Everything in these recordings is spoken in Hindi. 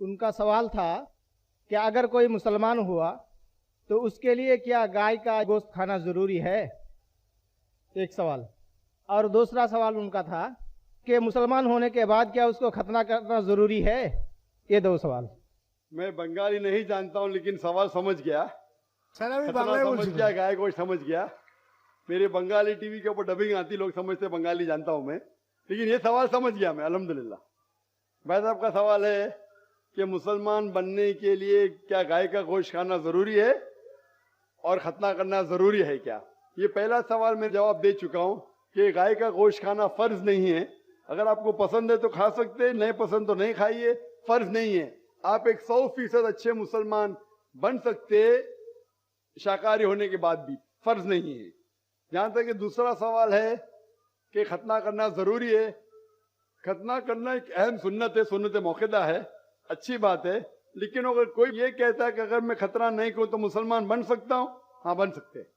उनका सवाल था कि अगर कोई मुसलमान हुआ तो उसके लिए क्या गाय का गोश्त खाना ज़रूरी है, एक सवाल। और दूसरा सवाल उनका था कि मुसलमान होने के बाद क्या उसको खतना करना ज़रूरी है। ये दो सवाल। मैं बंगाली नहीं जानता हूँ, लेकिन सवाल समझ गया। सर अभी खतना बांग्लाয় समझ বলছি गया, गाय गोश्त समझ गया। मेरे बंगाली टीवी के ऊपर डबिंग आती, लोग समझते बंगाली जानता हूं मैं, लेकिन ये सवाल समझ गया मैं, अल्हम्दुलिल्लाह। भाई साहब का सवाल है कि मुसलमान बनने के लिए क्या गाय का गोश्त खाना जरूरी है और खतना करना जरूरी है क्या। ये पहला सवाल मैं जवाब दे चुका हूं कि गाय का गोश्त खाना फर्ज नहीं है। अगर आपको पसंद है तो खा सकते, नहीं पसंद तो नहीं खाइए, फर्ज नहीं है। आप एक 100% अच्छे मुसलमान बन सकते शाकाहारी होने के बाद भी, फर्ज नहीं है। जहां तक कि दूसरा सवाल है कि खतना करना जरूरी है, खतना करना एक अहम सुन्नत है, सुन्नत मौक़िदा है, अच्छी बात है। लेकिन अगर कोई ये कहता है कि अगर मैं खतना नहीं करूं तो मुसलमान बन सकता हूं, हाँ बन सकते हैं।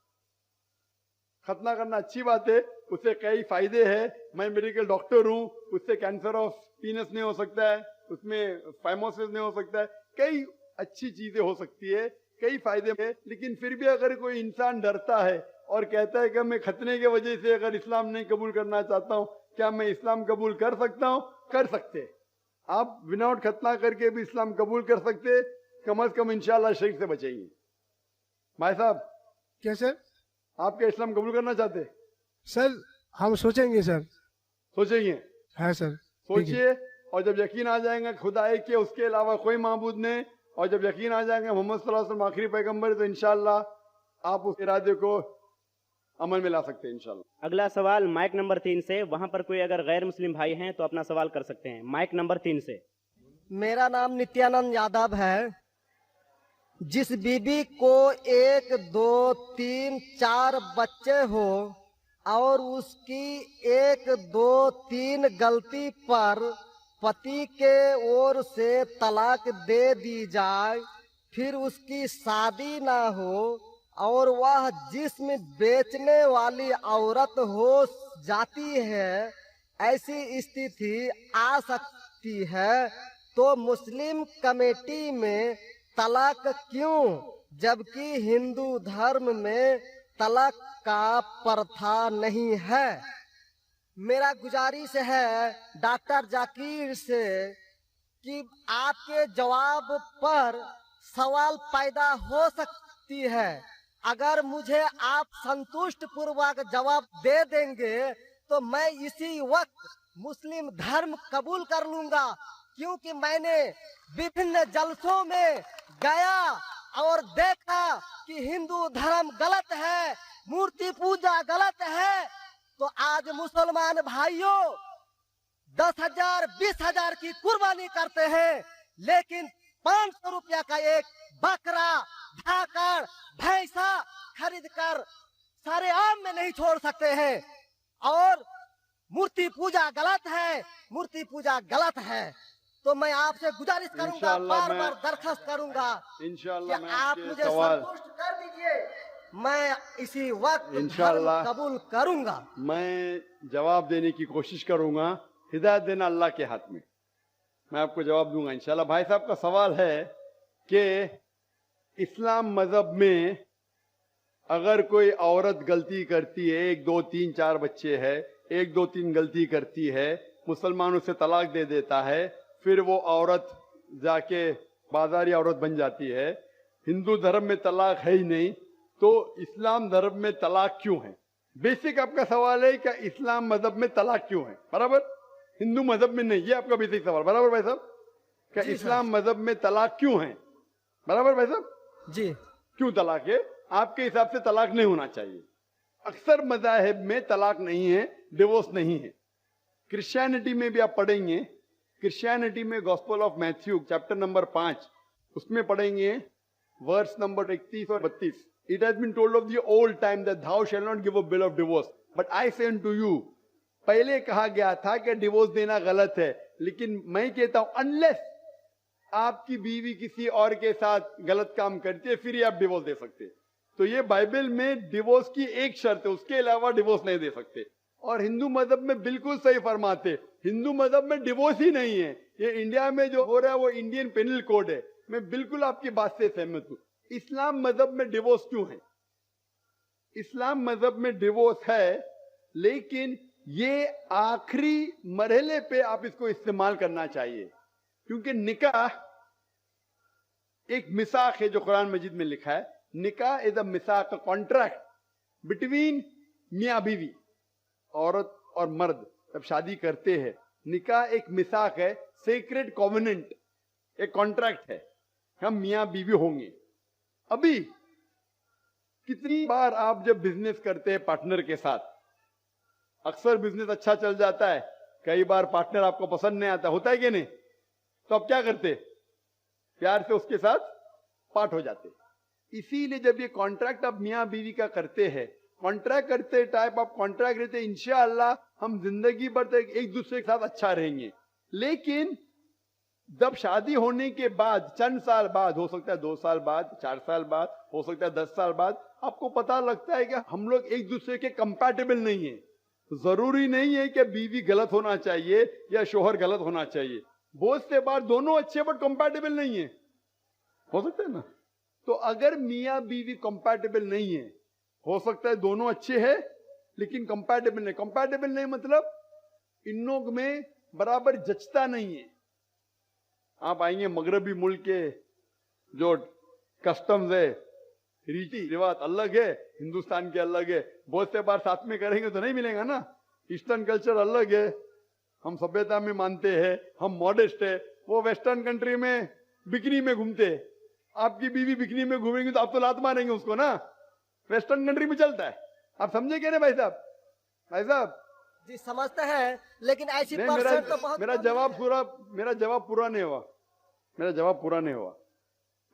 खतना करना अच्छी बात है, उससे कई फायदे हैं। मैं मेडिकल डॉक्टर हूं, उससे कैंसर ऑफ पीनस नहीं हो सकता है, उसमें फाइमोसिस नहीं हो सकता है, कई अच्छी चीजें हो सकती है, कई फायदे हैं। लेकिन फिर भी अगर कोई इंसान डरता है और कहता है कि मैं खतने की वजह से अगर इस्लाम नहीं कबूल करना चाहता हूं, क्या मैं इस्लाम कबूल कर सकता हूं? कर सकते। आप विदाउट खतना करके भी इस्लाम कबूल कर सकते, कम से कम इंशाल्लाह शिर्क से बचेंगे। भाई साहब क्या सर? आप क्या इस्लाम कबूल करना चाहते? सर हम सोचेंगे सर। सोचेंगे? है सर। सोचिए, और जब यकीन आ जाएगा खुदा एक के, उसके अलावा कोई माबूद नहीं, और जब यकीन आ जाएगा मोहम्मद सल्लल्लाहु अलैहि वसल्लम आखिरी पैगंबर है, तो इंशाल्लाह आप उस इरादे को अमल में ला सकते हैं इंशाल्लाह। अगला सवाल माइक नंबर 3 से। वहां पर कोई अगर गैर मुस्लिम भाई हैं तो अपना सवाल कर सकते हैं। माइक नंबर 3 से। मेरा नाम नित्यानंद यादव है। जिस बीबी को 1, 2, 3, 4 बच्चे हो और उसकी 1, 2, 3 गलती पर पति के ओर से तलाक दे दी जाए, फिर उसकी शादी ना हो और वह जिस्म बेचने वाली औरत हो जाती है, ऐसी स्थिति आ सकती है, तो मुस्लिम कमेटी में तलाक क्यों, जबकि हिंदू धर्म में तलाक का प्रथा नहीं है। मेरा गुजारिश है डॉक्टर जाकिर से कि आपके जवाब पर सवाल पैदा हो सकती है। अगर मुझे आप संतुष्ट पूर्वक जवाब दे देंगे तो मैं इसी वक्त मुस्लिम धर्म कबूल कर लूंगा, क्योंकि मैंने विभिन्न जलसों में गया और देखा कि हिंदू धर्म गलत है, मूर्ति पूजा गलत है। तो आज मुसलमान भाइयों 10,000 20,000 की कुर्बानी करते हैं, लेकिन 500 रुपया का एक बकरा, धाकड़, भैंसा खरीद कर सारे आम में नहीं छोड़ सकते हैं। और मूर्ति पूजा गलत है, मूर्ति पूजा गलत है। तो मैं आपसे गुजारिश करूंगा, बार बार दरखास्त करूंगा, इंशाअल्लाह आप मुझे संतुष्ट कर दीजिए, मैं इसी वक्त इंशाअल्लाह कबूल करूंगा। मैं जवाब देने की कोशिश करूंगा, हिदायत देना अल्लाह के हाथ में, मैं आपको जवाब दूंगा इंशाअल्लाह। भाई साहब का सवाल है कि इस्लाम मजहब में अगर कोई औरत गलती करती है, 1, 2, 3, 4 बच्चे है, 1, 2, 3 गलती करती है, मुसलमान उसे तलाक दे देता है, फिर वो औरत जाके बाजारी औरत बन जाती है। हिंदू धर्म में तलाक है ही नहीं, तो इस्लाम धर्म में तलाक क्यों है? बेसिक आपका सवाल है कि इस्लाम मजहब में तलाक क्यों है, बराबर, हिंदू मजहब में नहीं, ये आपका बेसिक सवाल, बराबर भाई साहब? क्या इस्लाम मजहब में तलाक क्यों है, बराबर भाई साहब? जी। क्यों तलाक है? आपके हिसाब से तलाक नहीं होना चाहिए। अक्सर मज़ाहिब में तलाक नहीं है, डिवोर्स नहीं है। क्रिश्चियनिटी में भी आप पढ़ेंगे, क्रिश्चियनिटी में gospel of Matthew chapter number 5 उसमें पढ़ेंगे वर्स नंबर 31 और 32। It has been told of the old time that thou shall not give a bill of divorce, but I say unto you, पहले कहा गया था कि डिवोर्स देना गलत है, लेकिन मैं कहता हूं अनलेस आपकी बीवी किसी और के साथ गलत काम करती है, फिर ही आप डिवोर्स दे सकते। तो ये बाइबल में डिवोर्स की एक शर्त है, उसके अलावा डिवोर्स नहीं दे सकते। और हिंदू मजहब में बिल्कुल सही फरमाते, हिंदू मजहब में डिवोर्स ही नहीं है, ये इंडिया में जो हो रहा है वो इंडियन पेनल कोड है। मैं बिल्कुल आपकी बात से सहमत हूं। इस्लाम मजहब में डिवोर्स क्यों है? इस्लाम मजहब में डिवोर्स है, लेकिन ये आखिरी मरहले पे आप इसको इस्तेमाल करना चाहिए, क्योंकि निकाह एक मिसाक है जो कुरान मजीद में लिखा है। निकाह इज अ मिसाक, कॉन्ट्रैक्ट बिटवीन मियां बीवी, औरत और मर्द जब शादी करते हैं। निकाह एक मिसाक है, सेक्रेड कॉवेनेंट, एक कॉन्ट्रैक्ट है, हम मियां बीवी होंगे। अभी कितनी बार आप जब बिजनेस करते हैं पार्टनर के साथ, अक्सर बिजनेस अच्छा चल जाता है, कई बार पार्टनर आपको पसंद नहीं आता, होता है कि नहीं? तो आप क्या करते? प्यार से उसके साथ पार्ट हो जाते। इसीलिए जब ये कॉन्ट्रैक्ट आप मियां बीवी का करते हैं, कॉन्ट्रैक्ट करते टाइप आप कॉन्ट्रैक्ट रहते, इंशाअल्लाह हम जिंदगी भर तक एक दूसरे के साथ अच्छा रहेंगे। लेकिन जब शादी होने के बाद चंद साल बाद, हो सकता है 2 साल बाद, 4 साल बाद, हो सकता है 10 साल बाद, आपको पता लगता है कि हम लोग एक दूसरे के कंपैटिबल नहीं है। जरूरी नहीं है कि बीवी गलत होना चाहिए या शोहर गलत होना चाहिए। बहुत से बार दोनों अच्छे बट कंपैटिबल नहीं है, हो सकता है ना? तो अगर मियां बीवी कंपैटिबल नहीं है, हो सकता है दोनों अच्छे हैं लेकिन कंपैटिबल नहीं। कंपैटिबल नहीं मतलब इन लोग में बराबर जचता नहीं है। आप आएंगे मगरबी मुल्क के जो कस्टम्स है, रीति रिवाज अलग है, हिंदुस्तान के अलग है। बहुत से बार साथ में करेंगे तो नहीं मिलेगा ना। ईस्टर्न कल्चर अलग है, हम सभ्यता में मानते हैं, हम मॉडेस्ट है। वो वेस्टर्न कंट्री में बिकनी में घूमते हैं। आपकी बीवी बिकनी में घूमेंगी तो आप तो लात मारेंगे उसको ना। वेस्टर्न कंट्री में चलता है, आप समझे क्या ना भाई साहब? भाई साहब जी समझते हैं, लेकिन ऐसी नहीं, परसेंट तो बहुत मेरा कम जवाब है। पूरा नहीं हुआ।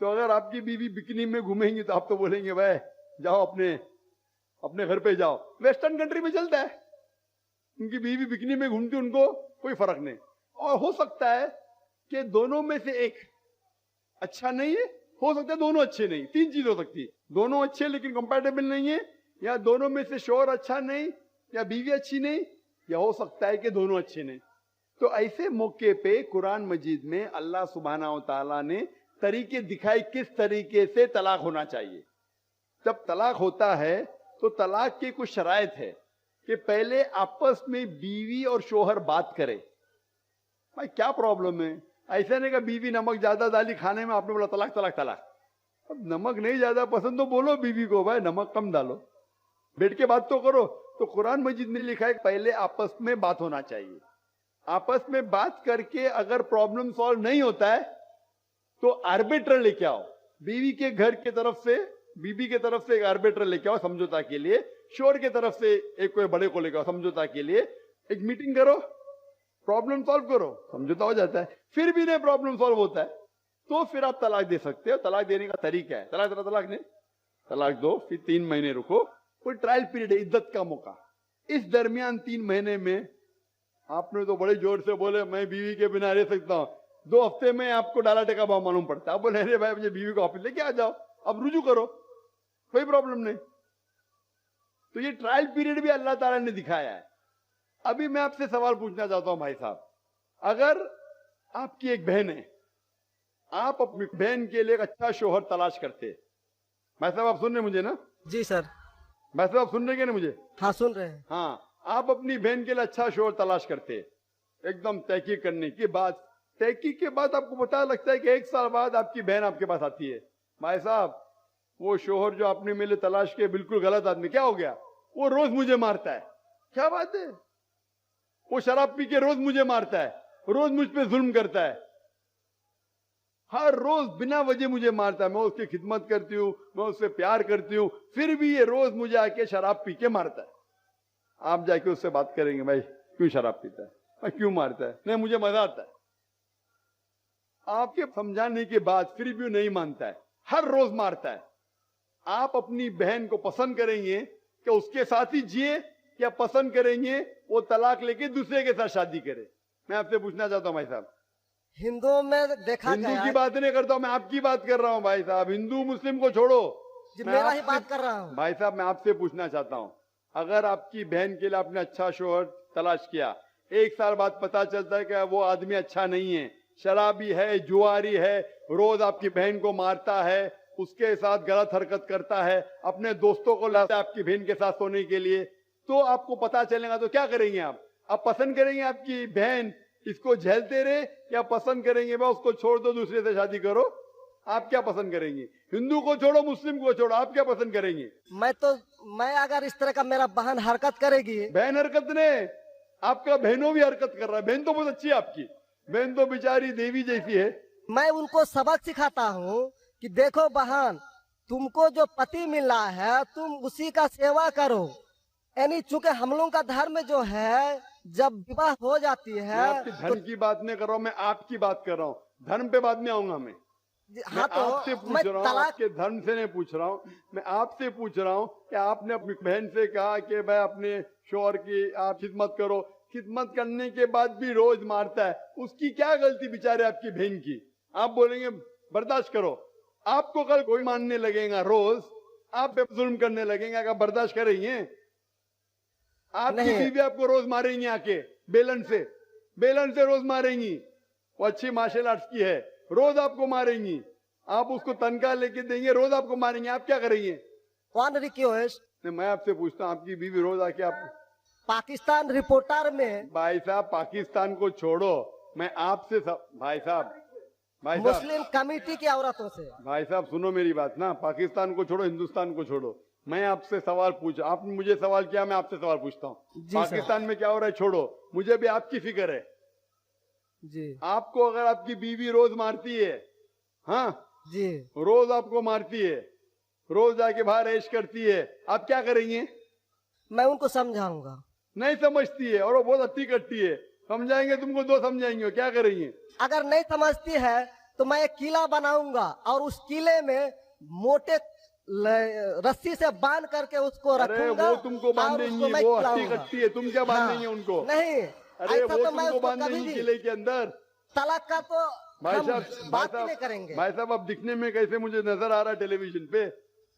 तो अगर आपकी बीवी बिकनी में घूमेंगी तो आप तो बोलेंगे भाई जाओ अपने घर पे जाओ। वेस्टर्न कंट्री में चलता है, उनकी बीवी बिकनी में घूमती, उनको कोई फर्क नहीं। और हो सकता है कि दोनों में से एक अच्छा नहीं है, हो सकता है दोनों अच्छे नहीं। 3 चीज हो सकती है, दोनों अच्छे लेकिन कंपैटिबल नहीं है, या दोनों में से शोहर अच्छा नहीं या बीवी अच्छी नहीं, या हो सकता है कि दोनों अच्छे नहीं। तो ऐसे मौके पे कुरान मजीद में अल्लाह सुब्हानहू व तआला ने तरीके दिखाए किस तरीके से तलाक होना चाहिए। जब तलाक होता है तो तलाक की कुछ शराइत है कि पहले आपस में बीवी और शोहर बात करे। भाई क्या प्रॉब्लम है? ऐसा नहीं कि बीवी नमक ज्यादा डाली खाने में, आपने बोला तलाक तलाक तलाक। अब नमक नहीं ज्यादा पसंद तो बोलो बीवी को भाई नमक कम डालो, बैठ के बात तो करो। तो कुरान मजीद में लिखा है पहले आपस में बात होना चाहिए। आपस में बात करके अगर प्रॉब्लम सॉल्व नहीं होता है तो आर्बिट्रर लेके आओ। बीवी के घर की तरफ से, बीबी के तरफ से एक आर्बिट्रर लेके आओ समझौता के लिए, शोहर के तरफ से एक कोई बड़े को लेके आओ समझौता के लिए। एक मीटिंग करो, प्रॉब्लम सॉल्व करो, समझौता हो जाता है। फिर भी नहीं प्रॉब्लम सॉल्व होता है तो फिर आप तलाक दे सकते हो। तलाक देने का तरीका है, तलाक नहीं, तलाक दो, फिर 3 महीने रुको, कोई ट्रायल पीरियड है, इद्दत का मौका। इस दरमियान 3 महीने में आपने तो बड़े जोर से बोले मैं बीवी के बिना रह सकता हूं, 2 हफ्ते में आपको डाला टेका भाव मालूम पड़ता है। आप बोले अरे भाई मुझे बीवी को ऑफिस लेके आ जाओ, अब रुजू करो, कोई प्रॉब्लम नहीं। तो ये ट्रायल पीरियड भी अल्लाह ताला ने दिखाया है। अभी मैं आपसे सवाल पूछना चाहता हूं भाई साहब, अगर आपकी एक बहन है, आप अपनी बहन के लिए एक अच्छा शोहर तलाश करते हैं। भाई साहब आप सुन रहे मुझे ना? जी सर। भाई साहब आप सुन रहे क्या ना मुझे? हाँ सुन रहे हैं। हाँ, आप अपनी बहन के लिए अच्छा शोहर तलाश करते हैं, एकदम तहकीक करने के बाद। तहकीक के बाद आपको पता लगता है कि 1 साल बाद आपकी बहन आपके पास आती है, भाई साहब वो शोहर जो आपने मेरे तलाश किए बिल्कुल गलत आदमी, क्या हो गया? वो रोज मुझे मारता है। क्या बात है? वो शराब पी के रोज मुझे मारता है, रोज मुझ पे जुल्म करता है, हर रोज बिना वजह मुझे मारता है। मैं उसकी खिदमत करती हूँ, मैं उससे प्यार करती हूँ, फिर भी ये रोज मुझे आके शराब पी के मारता है। आप जाके उससे बात करेंगे भाई क्यों शराब पीता है, भाई क्यों मारता है? नहीं मुझे मजा आता है। आपके समझाने के बाद फिर भी नहीं मानता है, हर रोज मारता है। आप अपनी बहन को पसंद करेंगे कि उसके साथ ही जिए, या पसंद करेंगे वो तलाक लेके दूसरे के साथ शादी करे? मैं आपसे पूछना चाहता हूं भाई साहब। हिंदुओं में देखा हिंदू गया की है। बात नहीं करता हूं, मैं आपकी बात कर रहा हूं भाई साहब। हिंदू मुस्लिम को छोड़ो, जी मैं मेरा ही आपसे- बात कर रहा हूँ। भाई साहब मैं आपसे पूछना चाहता हूं, अगर आपकी बहन के लिए आपने अच्छा शोहर तलाश किया, 1 साल बाद पता चलता है कि वो आदमी अच्छा नहीं है, शराबी है, जुआरी है, रोज आपकी बहन को मारता है, उसके साथ गलत हरकत करता है, अपने दोस्तों को लाता है आपकी बहन के साथ सोने के लिए, तो आपको पता चलेगा तो क्या करेंगे आप पसंद करेंगे आपकी बहन इसको झेलते रहे, या पसंद करेंगे भाई उसको छोड़ दो, दूसरे से शादी करो? आप क्या पसंद करेंगे? हिंदू को छोड़ो, मुस्लिम को छोड़ो, आप क्या पसंद करेंगे? मैं अगर इस तरह का मेरा बहन हरकत करेगी, बहन हरकत ने, आपका बहनों भी हरकत कर रहा है। बहन तो बहुत अच्छी है आपकी, बहन तो बेचारी देवी जैसी है। मैं उनको सबक सिखाता हूँ कि देखो बहन, तुमको जो पति मिल रहा है तुम उसी का सेवा करो। यानी चूंकि हम लोगों का धर्म जो है, जब विवाह हो जाती मैं है आपकी धर्म की बात नहीं कर रहा हूँ, मैं आपकी बात कर रहा हूँ। धर्म पे बाद में आऊंगा मैं हाँ, तो आपसे पूछ मैं रहा हूँ, तलाक आपके धर्म से नहीं पूछ रहा हूँ, मैं आपसे पूछ रहा हूँ कि आपने अपनी बहन से कहा कि भाई अपने शौहर की आप खिदमत करो, खिदमत करने के बाद भी रोज मारता है, उसकी क्या गलती बेचारे आपकी बहन की? आप बोलेंगे बर्दाश्त करो, आपको कल कोई मानने लगेगा, रोज आप पे जुल्म करने लगेंगे, अगर बर्दाश्त करेंगे? आपकी बीवी आपको रोज मारेंगी, आके बेलन से रोज मारेंगी। वो अच्छी मार्शल आर्ट्स की है, रोज आपको मारेंगी, आप उसको तनख्वाह लेके देंगे, रोज आपको मारेंगे, आप क्या करेंगे? वन रिक्वेस्ट, मैं आपसे पूछता हूँ, आपकी बीवी रोज आके आप पाकिस्तान रिपोर्टर में भाई साहब पाकिस्तान को छोड़ो, मैं आपसे भाई साहब मुस्लिम कमेटी की औरतों से, भाई साहब सुनो मेरी बात ना, पाकिस्तान को छोड़ो, हिंदुस्तान को छोड़ो, मैं आपसे सवाल पूछा, आपने मुझे सवाल किया, मैं आपसे सवाल पूछता हूँ। पाकिस्तान में क्या हो रहा है छोड़ो, मुझे भी आपकी फिक्र है जी। आपको अगर आपकी बीवी रोज मारती है, हाँ जी, रोज आपको मारती है, रोज जाके बाहर ऐश करती है, आप क्या करेंगे? मैं उनको समझाऊंगा। नहीं समझती है और वो बहुत अति करती है, समझाएंगे तुमको, 2 समझाएंगे, क्या करेंगे? अगर नहीं समझती है तो मैं एक किला बनाऊंगा और उस किले में मोटे रस्सी से बांध करके उसको रखूंगा। वो तुमको बांधेंगी, वो अति करती है, तुम क्या बांधेंगे उनको? नहीं, अरे वो तो मैं तुमको उसको बांधेंगी किले के अंदर। तलाक का तो भाई हम साहब बात ही नहीं करेंगे। भाई साहब अब दिखने में कैसे मुझे नजर आ रहा है टेलीविजन पे?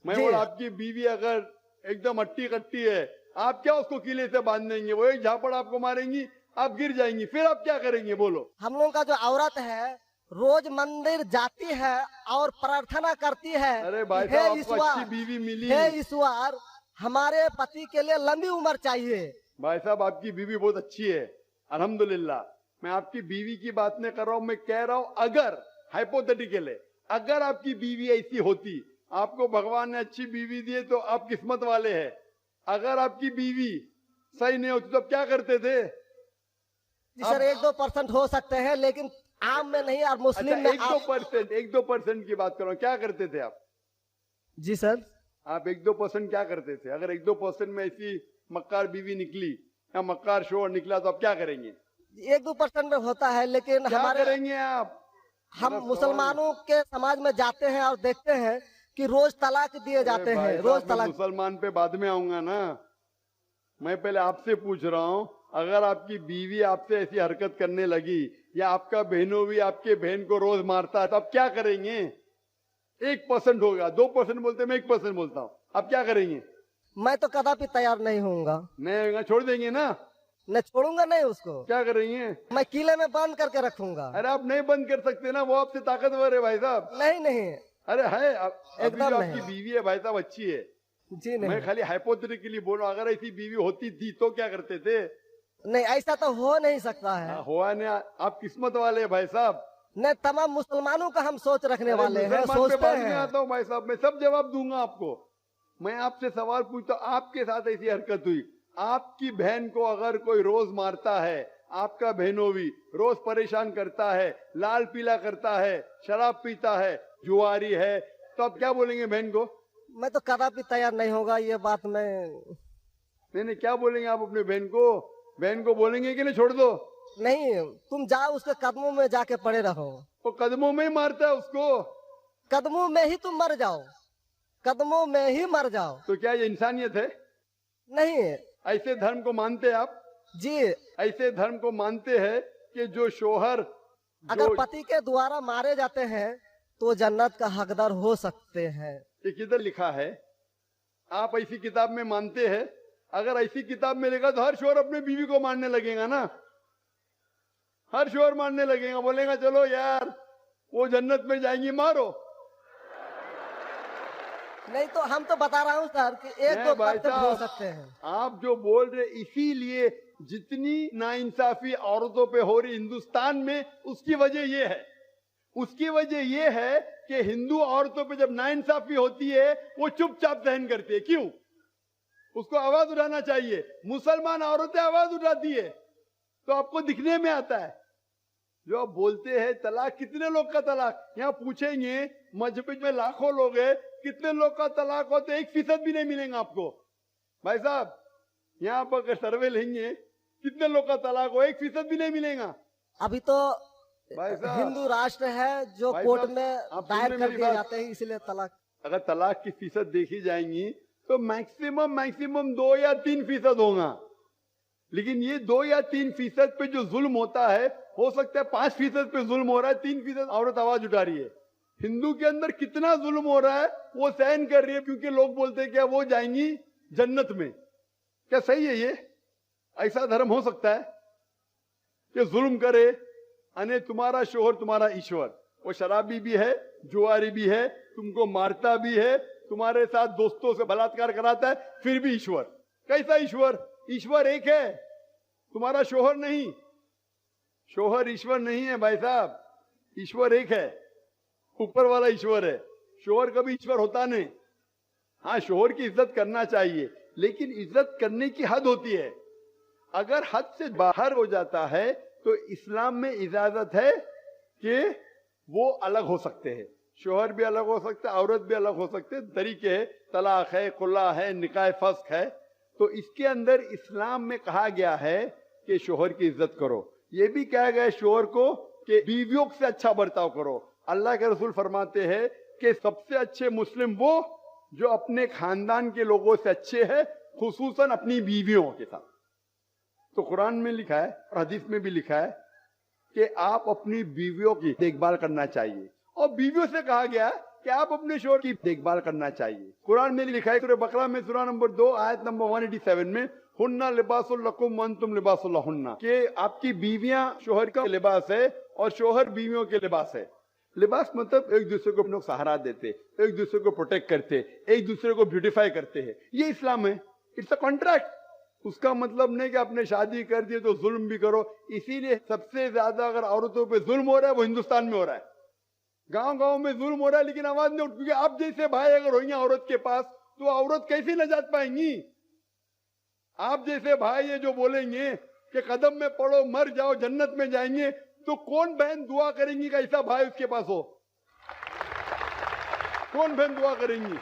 मैं बोला आपकी बीवी अगर एकदम अट्टी कट्टी है, आप क्या उसको किले से बांध देंगे? वो एक झापड़ आपको मारेंगी, आप गिर जाएंगी, फिर आप क्या करेंगे बोलो? हम लोगों का जो औरत है रोज मंदिर जाती है और प्रार्थना करती है, अरे भाई साहब आपको अच्छी बीवी मिली, हे ईश्वर हमारे पति के लिए लंबी उम्र चाहिए। भाई साहब आपकी बीवी बहुत अच्छी है, अल्हम्दुलिल्लाह। मैं आपकी बीवी की बात नहीं कर रहा हूँ, मैं कह रहा हूँ अगर हाइपोथेटिकल है, अगर आपकी बीवी ऐसी होती, आपको भगवान ने अच्छी बीवी दी है तो आप किस्मत वाले हैं। अगर आपकी बीवी सही नहीं होती तो आप क्या करते थे? जी सर, 1-2% हो सकते हैं, लेकिन आम में नहीं। और मुस्लिम में 1-2% की बात करो, क्या करते थे आप? जी सर, आप 1-2% क्या करते थे? अगर 1-2% में ऐसी मक्कार बीवी निकली या मक्कार शोहर निकला तो आप क्या करेंगे? 1-2% में होता है, लेकिन क्या हमारे करेंगे आप? हम मुसलमानों के समाज में जाते हैं और देखते हैं कि रोज तलाक दिए जाते हैं, रोज तलाक। मुसलमान पे बाद में आऊंगा ना, मैं पहले आपसे पूछ रहा हूँ, अगर आपकी बीवी आपसे ऐसी हरकत करने लगी या आपका बहनों भी आपके बहन को रोज मारता है तो आप क्या करेंगे? 1% होगा, 2% बोलते, मैं 1% बोलता हूँ, आप क्या करेंगे? मैं तो कदापि तैयार नहीं होऊंगा। नहीं छोड़ देंगे ना? मैं छोड़ूंगा नहीं उसको। क्या करेंगे? मैं किले में बंद करके रखूंगा। अरे आप नहीं बंद कर सकते ना, वो आपसे ताकतवर है भाई साहब। नहीं, अरे है एकदम आपकी बीवी है भाई साहब, अच्छी है जी। नहीं, मैं खाली हाइपोथेटिकली बोल रहा हूँ, अगर ऐसी बीवी होती थी तो क्या करते थे? नहीं, ऐसा तो हो नहीं सकता है। हुआ नहीं, आप किस्मत वाले हैं भाई साहब। नहीं, तमाम मुसलमानों का हम सोच रखने वाले हैं, सोचते हैं। आता हूँ भाई साहब, मैं सब जवाब दूंगा आपको। मैं आपसे सवाल पूछता हूँ, आपके साथ ऐसी हरकत हुई, आपकी बहन को अगर कोई रोज मारता है, आपका बहनों भी रोज परेशान करता है, लाल पीला करता है, शराब पीता है, जुआरी है, तो आप क्या बोलेंगे बहन को? मैं तो कदापि तैयार नहीं होगा, ये बात नहीं, क्या बोलेंगे आप अपने बहन को? बहन को बोलेंगे कि नहीं छोड़ दो? नहीं, तुम जाओ उसके कदमों में जाके पड़े रहो। वो कदमों में ही मारता है उसको, कदमों में ही तुम मर जाओ, कदमों में ही मर जाओ। तो क्या ये इंसानियत है? नहीं। ऐसे धर्म को मानते हैं आप? जी, ऐसे धर्म को मानते हैं कि जो शोहर अगर पति के द्वारा मारे जाते हैं तो जन्नत का हकदार हो सकते हैं। ये किधर लिखा है? आप ऐसी किताब में मानते हैं? अगर ऐसी किताब में लिखा तो हर शोहर अपने बीवी को मारने लगेगा ना, हर शोर मारने लगेगा, बोलेगा चलो यार वो जन्नत में जाएंगी, मारो। नहीं तो हम तो बता रहा हूँ सर कि एक नहीं दो भाई परसेंट हो साहब, सकते हैं। आप जो बोल रहे, इसीलिए जितनी नाइंसाफी औरतों पे हो रही हिंदुस्तान में, उसकी वजह ये है, उसकी वजह ये है कि हिंदू औरतों पे जब नाइंसाफी होती है वो चुपचाप सहन करती है। क्यों? उसको आवाज उठाना चाहिए। मुसलमान औरतें आवाज उठाती है तो आपको दिखने में आता है। जो आप बोलते हैं तलाक, कितने लोग का तलाक, यहाँ पूछेंगे मजहब में लाखों लोग हैं, कितने लोग का तलाक हो तो 1% भी नहीं मिलेगा आपको। भाई साहब यहाँ पर अगर सर्वे लेंगे कितने लोग का तलाक हो, 1% भी नहीं मिलेगा। अभी तो भाई साहब, हिंदू राष्ट्र है जो भाई कोर्ट साहब, में आप दायर सुन रहे कर मेरी दिए बात? जाते हैं, इसलिए तलाक। अगर तलाक की फीसद देखी जाएंगी तो मैक्सिमम 2 या 3% होगा, लेकिन ये 2 या 3% पे जो जुल्म होता है, हो सकता है 5% पे जुल्म हो रहा है, 3% औरत आवाज उठा रही है। हिंदू के अंदर कितना जुल्म हो रहा है वो सहन कर रही है, क्योंकि लोग बोलते हैं क्या वो जाएंगी जन्नत में। क्या सही है ये? ऐसा धर्म हो सकता है कि जुल्म करे? अने तुम्हारा शोहर तुम्हारा ईश्वर, वो शराबी भी है, जुआरी भी है, तुमको मारता भी है, तुम्हारे साथ दोस्तों से बलात्कार कराता है, फिर भी ईश्वर। कैसा ईश्वर? ईश्वर एक है, तुम्हारा शोहर नहीं। शोहर ईश्वर नहीं है भाई साहब, ईश्वर एक है, ऊपर वाला ईश्वर है। शोहर कभी ईश्वर होता नहीं। हाँ, शोहर की इज्जत करना चाहिए, लेकिन इज्जत करने की हद होती है। अगर हद से बाहर हो जाता है तो इस्लाम में इजाजत है कि वो अलग हो सकते हैं। शोहर भी अलग हो सकते हैं, औरत भी अलग हो सकते हैं, तरीके है, तलाक है, खुला है, निकाह फस्क है। तो इसके अंदर इस्लाम में कहा गया है कि शोहर की इज्जत करो। ये भी कहा गया है शोहर को कि बीवियों से अच्छा बर्ताव करो। अल्लाह के रसूल फरमाते हैं कि सबसे अच्छे मुस्लिम वो जो अपने खानदान के लोगों से अच्छे हैं, खुसूसन अपनी बीवियों के साथ। तो कुरान में लिखा है और हदीस में भी लिखा है कि आप अपनी बीवियों की देखभाल करना चाहिए, और बीवियों से कहा गया कि आप अपने शोहर की देखभाल करना चाहिए। कुरान में लिखा है सूरह बकरा में सूरह नंबर 2 आयत नंबर 187 में, हुन्ना लिबासुल लकुम व अंतुम लिबासुल लहुन्ना, कि आपकी बीवियां शोहर का लिबास है और शोहर बीवियों के लिबास है। लिबास मतलब एक दूसरे को अपना सहारा देते, एक दूसरे को प्रोटेक्ट करते, एक दूसरे को ब्यूटिफाई करते हैं। ये इस्लाम है। It's a contract. उसका मतलब नहीं कि आपने शादी कर दी तो जुल्म भी करो। इसीलिए सबसे ज्यादा अगर औरतों पे जुल्म हो रहा है वो हिंदुस्तान में हो रहा है। गांव गांव में जुल्म हो रहा है लेकिन आवाज नहीं उठ, क्योंकि आप जैसे भाई अगर होंगे औरत के पास तो औरत कैसे नजात पाएंगी? आप जैसे भाई ये जो बोलेंगे कि कदम में पड़ो मर जाओ जन्नत में जाएंगे, तो कौन बहन दुआ करेंगी कि ऐसा भाई उसके पास हो? कौन बहन दुआ करेंगी?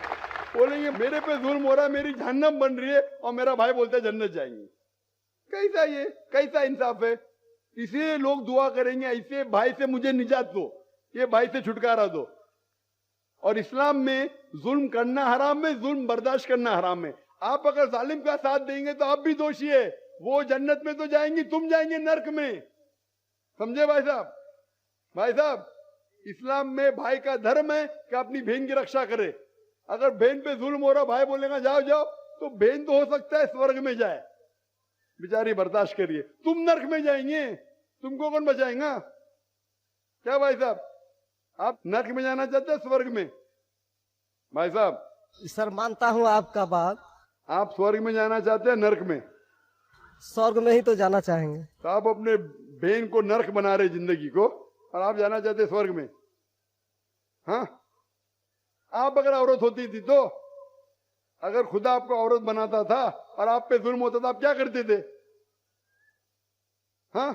बोलेंगे मेरे पे जुल्म हो रहा है, मेरी जहन्नम बन रही है, और मेरा भाई बोलता है जन्नत जाएंगे। कैसा ये, कैसा इंसाफ है? इसलिए लोग दुआ करेंगे ऐसे भाई से मुझे निजात दो, ये भाई से छुटकारा दो। और इस्लाम में जुल्म करना हराम है, जुल्म बर्दाश्त करना हराम है। आप अगर जालिम का साथ देंगे तो आप भी दोषी है। वो जन्नत में तो जाएंगी, तुम जाएंगे नर्क में। समझे भाई साहब? भाई साहब, इस्लाम में भाई का धर्म है कि अपनी बहन की रक्षा करे। अगर बहन पे जुल्म हो रहा, भाई बोलेगा जाओ जाओ, तो बहन तो हो सकता है स्वर्ग में जाए, बेचारी बर्दाश्त करिए, तुम नर्क में जाएंगे, तुमको कौन बचाएगा? क्या भाई साहब, आप नर्क में जाना चाहते हैं स्वर्ग में? भाई साहब, सर मानता हूँ आपका बात। आप स्वर्ग में जाना चाहते हैं नर्क में? स्वर्ग में ही तो जाना चाहेंगे। तो आप अपने बहन को नर्क बना रहे जिंदगी को, और आप जाना चाहते स्वर्ग में? हाँ, आप अगर औरत होती थी तो, अगर खुदा आपको औरत बनाता था और आप पे जुल्म होता था, आप क्या करते थे? हाँ,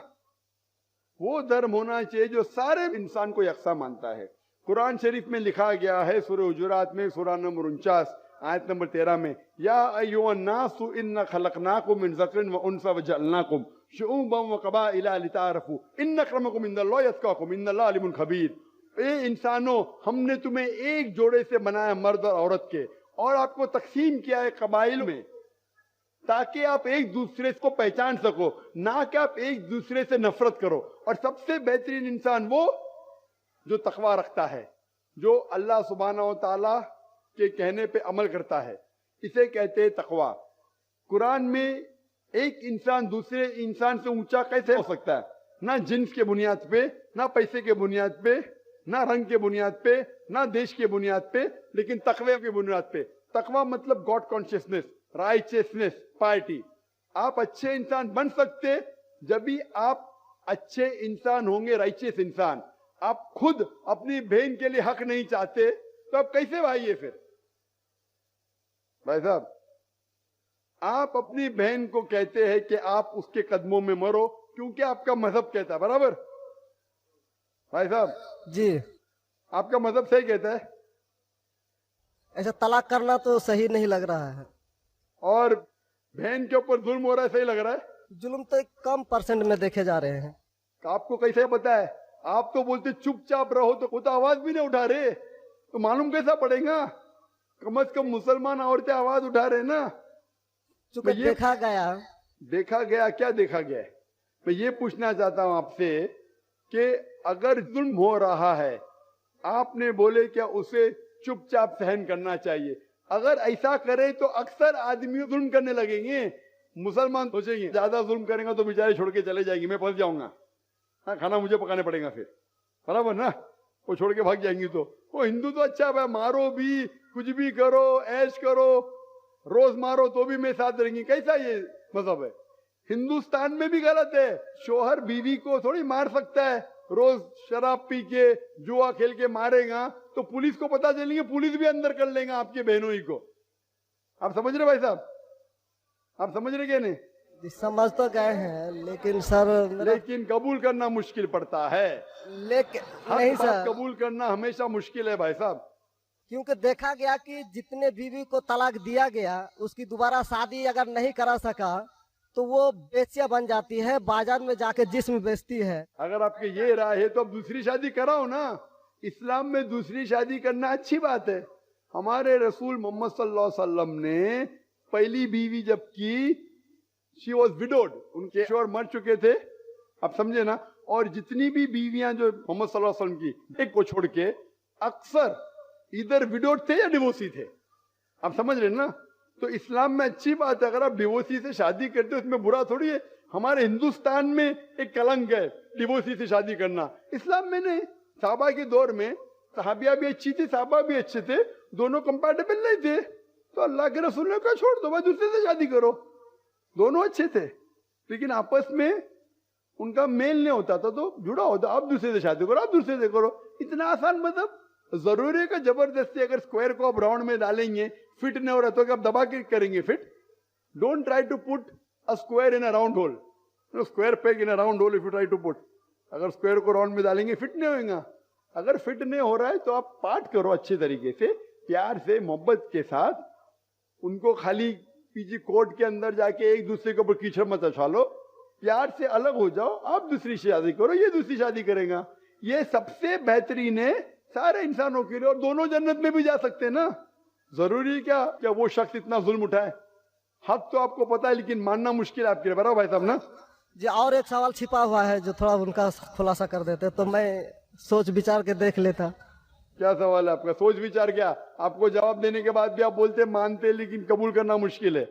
वो धर्म होना चाहिए जो सारे इंसान को यकसा मानता है। कुरान शरीफ में लिखा गया है सूरह हुजुरात में सूरह नंबर 49 आयत नंबर 13 में, या अय्युहन नासु इन्ना खलकनाकुम मिन ज़करिन व उनसा व जअलनाकुम शुऊबन व क़बाइला लिताअरफू इन्न अक्रमकुम इंदल्लाहि अत्क़ाकुम इन्नल्लाह अलीमुन खबीर। ए इंसानों, हमने तुम्हें एक जोड़े से बनाया, मर्द और औरत के, और आपको तकसीम किया है कबाइल में, ताकि आप एक दूसरे को पहचान सको, ना कि आप एक दूसरे से नफरत करो। और सबसे बेहतरीन इंसान वो जो तकवा रखता है, जो अल्लाह सुब्हानहू व तआला के कहने पे अमल करता है, इसे कहते हैं तकवा। कुरान में एक इंसान दूसरे इंसान से ऊंचा कैसे हो सकता है? ना जिन्स के बुनियाद पे, ना पैसे के बुनियाद पे, ना रंग के बुनियाद पे, ना देश के बुनियाद पे, लेकिन तकवे के बुनियाद पे। तकवा मतलब गॉड कॉन्शियसनेस, राइचियसनेस, पार्टी। आप अच्छे इंसान बन सकते जब भी आप अच्छे इंसान होंगे, राइचियस इंसान। आप खुद अपनी बहन के लिए हक नहीं चाहते तो आप कैसे भाई है फिर? भाई साहब, आप अपनी बहन को कहते हैं कि आप उसके कदमों में मरो क्योंकि आपका मजहब कहता है, बराबर? भाई साहब जी, आपका मजहब सही कहता है। ऐसा तलाक करना तो सही नहीं लग रहा है। और बहन के ऊपर जुल्म हो रहा है, सही लग रहा है? जुल्म तो एक कम परसेंट में देखे जा रहे हैं। आपको कैसे पता है? आप तो बोलते चुपचाप रहो, तो वो तो आवाज भी नहीं उठा रहे, तो मालूम कैसा पड़ेगा? कम से कम मुसलमान औरतें आवाज उठा रहे ना। चूंकि ये देखा गया क्या देखा गया है? मैं ये पूछना चाहता हूं आपसे कि अगर जुल्म हो रहा है, आपने बोले क्या उसे चुपचाप सहन करना चाहिए? अगर ऐसा करे तो अक्सर आदमी जुल्म करने लगेंगे। मुसलमान सोचेंगे ज्यादा जुल्म करेंगे तो बेचारे छोड़ के चले जाएंगे, मैं फंस जाऊंगा, हाँ खाना मुझे पकाने पड़ेगा फिर, बराबर ना? वो छोड़ के भाग जाएंगी। तो वो हिंदू तो अच्छा है, मारो भी, कुछ भी करो, ऐश करो, रोज मारो तो भी मैं साथ रहेंगी। कैसा ये मजहब है? हिंदुस्तान में भी गलत है। शोहर बीवी को थोड़ी मार सकता है। रोज शराब पी के जुआ खेल के मारेगा तो पुलिस को पता चलेंगे, पुलिस भी अंदर कर लेगा आपके बहनों ही को। आप समझ रहे भाई साहब? आप समझ रहे क्या? नहीं जी, समझ तो गए हैं, लेकिन सर लेकिन कबूल करना मुश्किल पड़ता है। लेकिन हर नहीं बात सर, कबूल करना हमेशा मुश्किल है भाई साहब। क्योंकि देखा गया कि जितने बीवी को तलाक दिया गया, उसकी दोबारा शादी अगर नहीं करा सका तो वो बेचिया बन जाती है, बाजार में जाके जिस्म बेचती है। अगर आपके ये राय है तो अब दूसरी शादी कराओ ना। इस्लाम में दूसरी शादी करना अच्छी बात है। हमारे रसूल मोहम्मद सल्लल्लाहु अलैहि वसल्लम ने पहली बीवी जब की, शी वॉज विडोड, उनके शोहर मर चुके थे, आप समझे ना? और जितनी भी बीवियां जो मोहम्मद सल्लल्लाहु अलैहि वसल्लम की, एक को छोड़ के अक्सर इधर विडोड थे या डिवोर्सी थे, आप समझ रहे ना? तो इस्लाम में अच्छी बात है। अगर आप डिवोर्सी से शादी करते हो उसमें बुरा थोड़ी है। हमारे हिंदुस्तान में एक कलंक है डिवोर्सी से शादी करना, इस्लाम में नहीं। साहबा के दौर में सहाबिया भी अच्छी थी, साहबा भी अच्छे थे, दोनों कंपैटिबल नहीं थे, तो अल्लाह के रसूल ने कहा छोड़ दो भाई, दूसरे से शादी करो। दोनों अच्छे थे लेकिन आपस में उनका मेल नहीं होता था, तो जुड़ा होता, आप दूसरे से शादी करो, आप दूसरे से करो। इतना आसान मतलब जरूरी है कि जबरदस्ती अगर स्क्वायर को आप राउंड में डालेंगे, फिट नहीं हो रहा तो आप दबा के करेंगे fit? Don't try to put a square in a round hole, square peg in a round hole if you try to put. अगर स्क्वायर को राउंड में डालेंगे फिट नहीं होगा। अगर फिट नहीं हो रहा है तो आप पार्ट करो अच्छे तरीके से, प्यार से, मोहब्बत के साथ। उनको खाली पीछे कोर्ट के अंदर जाके एक दूसरे के ऊपर कीचड़ मत उछालो, प्यार से अलग हो जाओ, आप दूसरी शादी करो, ये दूसरी शादी करेगा। ये सबसे बेहतरीन है सारे इंसानों के लिए, और दोनों जन्नत में भी जा सकते हैं ना। जरूरी क्या वो शख्स इतना जुल्म उठाए? हक तो आपको पता है लेकिन मानना मुश्किल है आपके लिए, बराबर भाई साहब ना? जी, और एक सवाल छिपा हुआ है जो थोड़ा उनका खुलासा कर देते तो मैं सोच विचार के देख लेता। क्या सवाल है आपका? सोच विचार क्या? आपको जवाब देने के बाद भी आप बोलते मानते लेकिन कबूल करना मुश्किल है।